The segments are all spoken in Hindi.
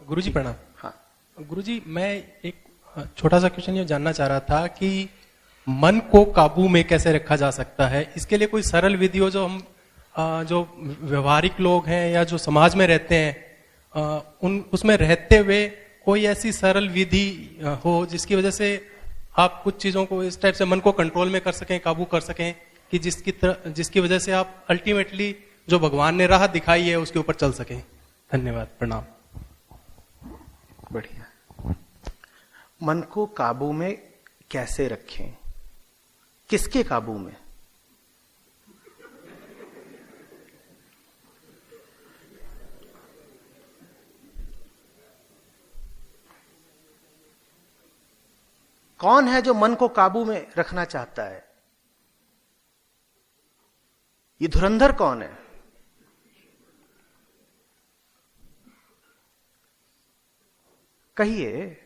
गुरुजी प्रणाम। हाँ। गुरुजी, मैं एक छोटा सा क्वेश्चन ये जानना चाह रहा था कि मन को काबू में कैसे रखा जा सकता है। इसके लिए कोई सरल विधि हो जो हम जो व्यवहारिक लोग हैं या जो समाज में रहते हैं उन उसमें रहते हुए कोई ऐसी सरल विधि हो जिसकी वजह से आप कुछ चीजों को इस टाइप से मन को कंट्रोल में कर सकें, काबू कर सकें कि जिसकी वजह से आप अल्टीमेटली जो भगवान ने राह दिखाई है उसके ऊपर चल सकें। धन्यवाद, प्रणाम। बढ़िया। मन को काबू में कैसे रखें, किसके काबू में? कौन है जो मन को काबू में रखना चाहता है? ये धुरंधर कौन है? कहिए,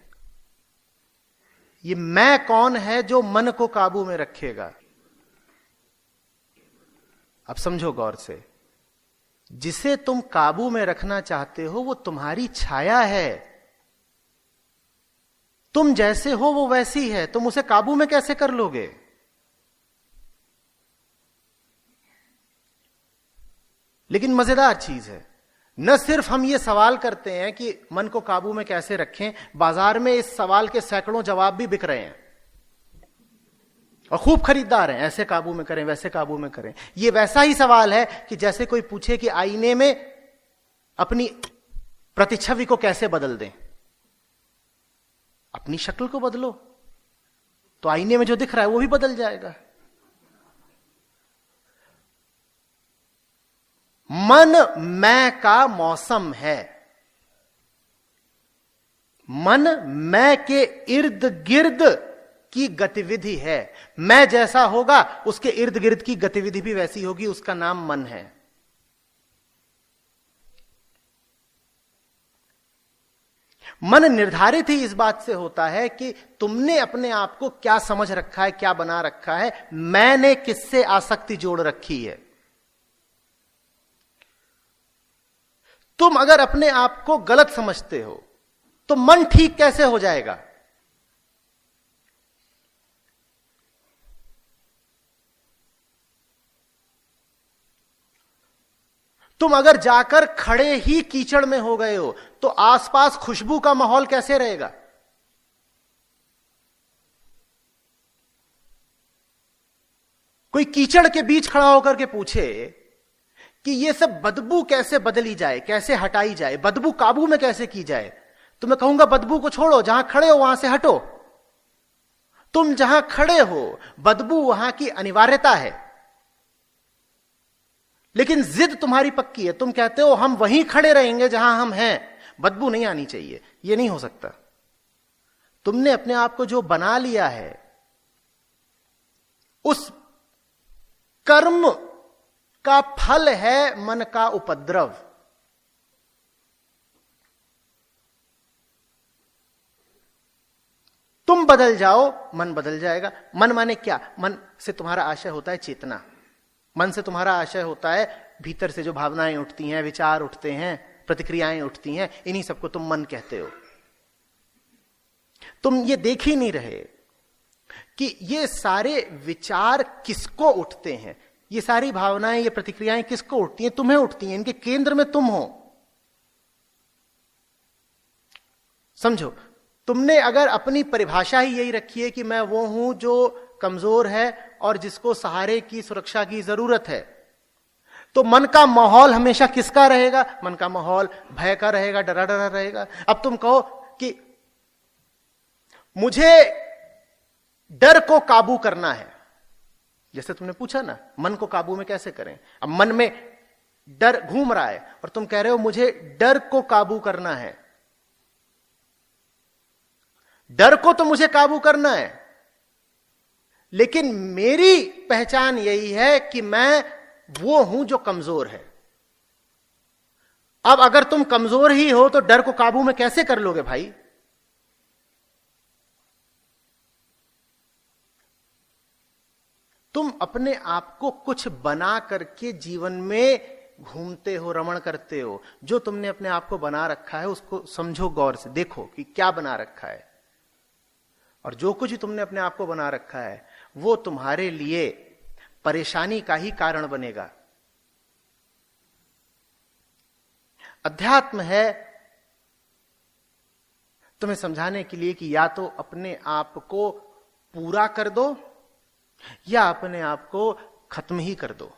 ये मैं कौन है जो मन को काबू में रखेगा? अब समझो गौर से, जिसे तुम काबू में रखना चाहते हो वो तुम्हारी छाया है। तुम जैसे हो वो वैसी है, तुम उसे काबू में कैसे कर लोगे? लेकिन मजेदार चीज है, न सिर्फ हम ये सवाल करते हैं कि मन को काबू में कैसे रखें, बाजार में इस सवाल के सैकड़ों जवाब भी बिक रहे हैं और खूब खरीदार हैं। ऐसे काबू में करें, वैसे काबू में करें। ये वैसा ही सवाल है कि जैसे कोई पूछे कि आईने में अपनी प्रतिच्छवि को कैसे बदल दें। अपनी शक्ल को बदलो तो आईने में जो दिख रहा है वो भी बदल जाएगा। मन मैं का मौसम है। मन मैं के इर्द गिर्द की गतिविधि है। मैं जैसा होगा उसके इर्द गिर्द की गतिविधि भी वैसी होगी, उसका नाम मन है। मन निर्धारित ही इस बात से होता है कि तुमने अपने आप को क्या समझ रखा है, क्या बना रखा है, मैंने किससे आसक्ति जोड़ रखी है। तुम अगर अपने आप को गलत समझते हो तो मन ठीक कैसे हो जाएगा? तुम अगर जाकर खड़े ही कीचड़ में हो गए हो तो आसपास खुशबू का माहौल कैसे रहेगा? कोई कीचड़ के बीच खड़ा होकर के पूछे कि ये सब बदबू कैसे बदली जाए, कैसे हटाई जाए, बदबू काबू में कैसे की जाए, तो मैं कहूंगा बदबू को छोड़ो, जहां खड़े हो वहां से हटो। तुम जहां खड़े हो बदबू वहां की अनिवार्यता है, लेकिन जिद तुम्हारी पक्की है। तुम कहते हो हम वहीं खड़े रहेंगे जहां हम हैं, बदबू नहीं आनी चाहिए। यह नहीं हो सकता। तुमने अपने आप को जो बना लिया है उस कर्म का फल है मन का उपद्रव। तुम बदल जाओ, मन बदल जाएगा। मन माने क्या? मन से तुम्हारा आशय होता है चेतना। मन से तुम्हारा आशय होता है भीतर से जो भावनाएं उठती हैं, विचार उठते हैं, प्रतिक्रियाएं उठती हैं, इन्हीं सबको तुम मन कहते हो। तुम ये देख ही नहीं रहे कि ये सारे विचार किसको उठते हैं, ये सारी भावनाएं, ये प्रतिक्रियाएं किसको उठती हैं? तुम्हें उठती हैं। इनके केंद्र में तुम हो। समझो, तुमने अगर अपनी परिभाषा ही यही रखी है कि मैं वो हूं जो कमजोर है और जिसको सहारे की, सुरक्षा की जरूरत है, तो मन का माहौल हमेशा किसका रहेगा? मन का माहौल भय का रहेगा, डरा डरा रहेगा। अब तुम कहो कि मुझे डर को काबू करना है, जैसे तुमने पूछा ना मन को काबू में कैसे करें। अब मन में डर घूम रहा है और तुम कह रहे हो मुझे डर को काबू करना है। डर को तो मुझे काबू करना है, लेकिन मेरी पहचान यही है कि मैं वो हूं जो कमजोर है। अब अगर तुम कमजोर ही हो तो डर को काबू में कैसे कर लोगे भाई? तुम अपने आप को कुछ बना करके जीवन में घूमते हो, रमण करते हो, जो तुमने अपने आप को बना रखा है उसको समझो गौर से, देखो कि क्या बना रखा है। और जो कुछ तुमने अपने आप को बना रखा है वो तुम्हारे लिए परेशानी का ही कारण बनेगा। अध्यात्म है तुम्हें समझाने के लिए कि या तो अपने आप को पूरा कर दो या अपने आप को खत्म ही कर दो।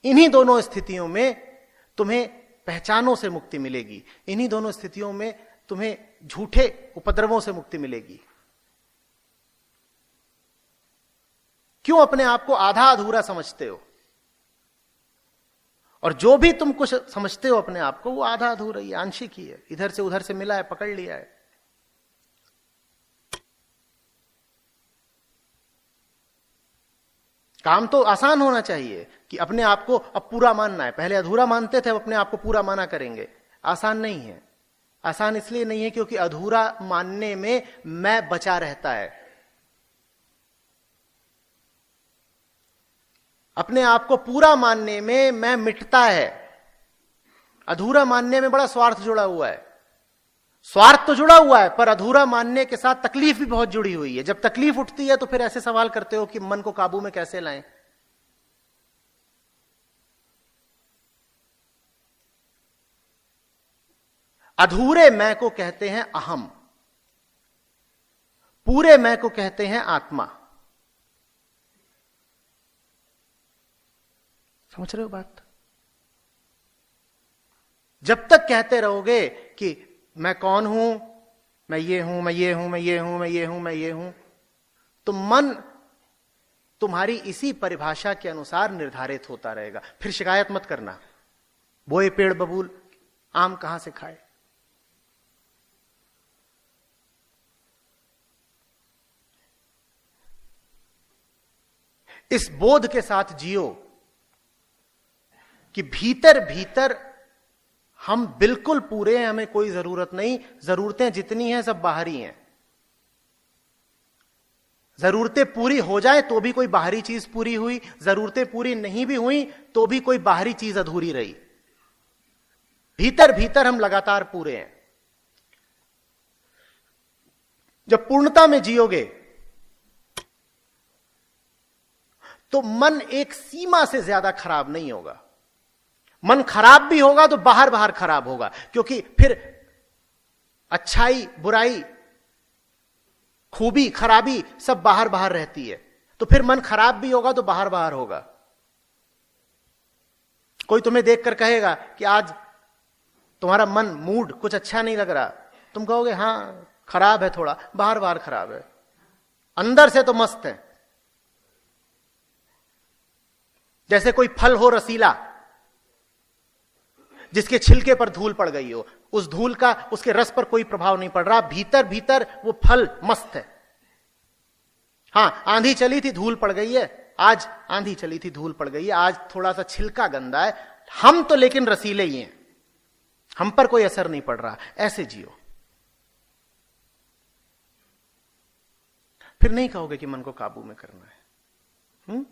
इन्हीं दोनों स्थितियों में तुम्हें पहचानों से मुक्ति मिलेगी, इन्हीं दोनों स्थितियों में तुम्हें झूठे उपद्रवों से मुक्ति मिलेगी। क्यों अपने आप को आधा अधूरा समझते हो? और जो भी तुम कुछ समझते हो अपने आप को वो आधा अधूरा ही, आंशिक ही है, इधर से उधर से मिला है, पकड़ लिया है। काम तो आसान होना चाहिए कि अपने आप को अब पूरा मानना है। पहले अधूरा मानते थे, अब अपने आप को पूरा माना करेंगे। आसान नहीं है। आसान इसलिए नहीं है क्योंकि अधूरा मानने में मैं बचा रहता है। अपने आप को पूरा मानने में मैं मिटता है। अधूरा मानने में बड़ा स्वार्थ जुड़ा हुआ है। स्वार्थ तो जुड़ा हुआ है पर अधूरा मानने के साथ तकलीफ भी बहुत जुड़ी हुई है। जब तकलीफ उठती है तो फिर ऐसे सवाल करते हो कि मन को काबू में कैसे लाएं। अधूरे मैं को कहते हैं अहम, पूरे मैं को कहते हैं आत्मा। समझ रहे हो बात? जब तक कहते रहोगे कि मैं कौन हूं, मैं ये हूं, मैं ये हूं, मैं ये हूं, मैं ये हूं, मैं ये हूं, तो मन तुम्हारी इसी परिभाषा के अनुसार निर्धारित होता रहेगा। फिर शिकायत मत करना, बोए पेड़ बबूल आम कहां से खाए। इस बोध के साथ जियो कि भीतर भीतर हम बिल्कुल पूरे हैं, हमें कोई जरूरत नहीं। जरूरतें जितनी हैं सब बाहरी हैं। जरूरतें पूरी हो जाए तो भी कोई बाहरी चीज पूरी हुई, जरूरतें पूरी नहीं भी हुई तो भी कोई बाहरी चीज अधूरी रही। भीतर भीतर हम लगातार पूरे हैं। जब पूर्णता में जियोगे तो मन एक सीमा से ज्यादा खराब नहीं होगा। मन खराब भी होगा तो बाहर बाहर खराब होगा, क्योंकि फिर अच्छाई बुराई खूबी खराबी सब बाहर बाहर रहती है। तो फिर मन खराब भी होगा तो बाहर बाहर होगा। कोई तुम्हें देखकर कहेगा कि आज तुम्हारा मन मूड कुछ अच्छा नहीं लग रहा, तुम कहोगे हां खराब है, थोड़ा बाहर बाहर खराब है, अंदर से तो मस्त है। जैसे कोई फल हो रसीला जिसके छिलके पर धूल पड़ गई हो, उस धूल का उसके रस पर कोई प्रभाव नहीं पड़ रहा, भीतर भीतर वो फल मस्त है। हां आंधी चली थी धूल पड़ गई है, आज आंधी चली थी धूल पड़ गई है, आज थोड़ा सा छिलका गंदा है, हम तो लेकिन रसीले ही हैं, हम पर कोई असर नहीं पड़ रहा। ऐसे जियो, फिर नहीं कहोगे कि मन को काबू में करना है।